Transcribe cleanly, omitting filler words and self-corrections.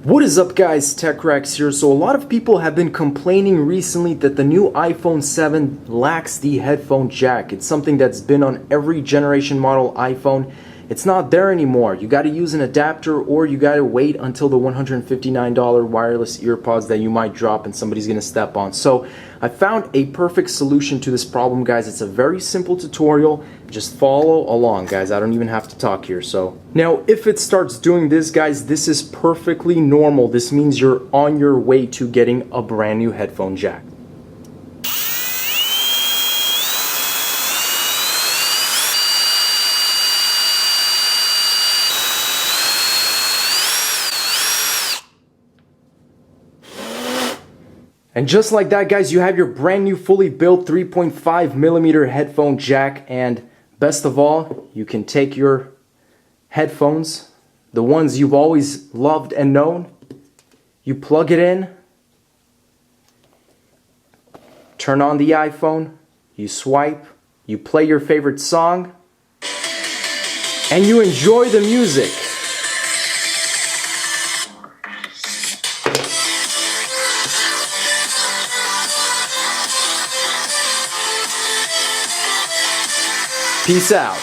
What is up guys, TechRex here. So a lot of people have been complaining recently that the new iPhone 7 lacks the headphone jack. It's something that's been on every generation model iPhone. It's not there anymore. You got to use an adapter or you got to wait until the $159 wireless earpods that you might drop and somebody's going to step on. So I found a perfect solution to this problem, guys. It's a very simple tutorial. Just follow along, guys. I don't even have to talk here. So now if it starts doing this, guys, this is perfectly normal. This means you're on your way to getting a brand new headphone jack. And just like that, guys, you have your brand new fully built 3.5mm headphone jack. And best of all, you can take your headphones, the ones you've always loved and known, you plug it in, turn on the iPhone, you swipe, you play your favorite song, and you enjoy the music. Peace out.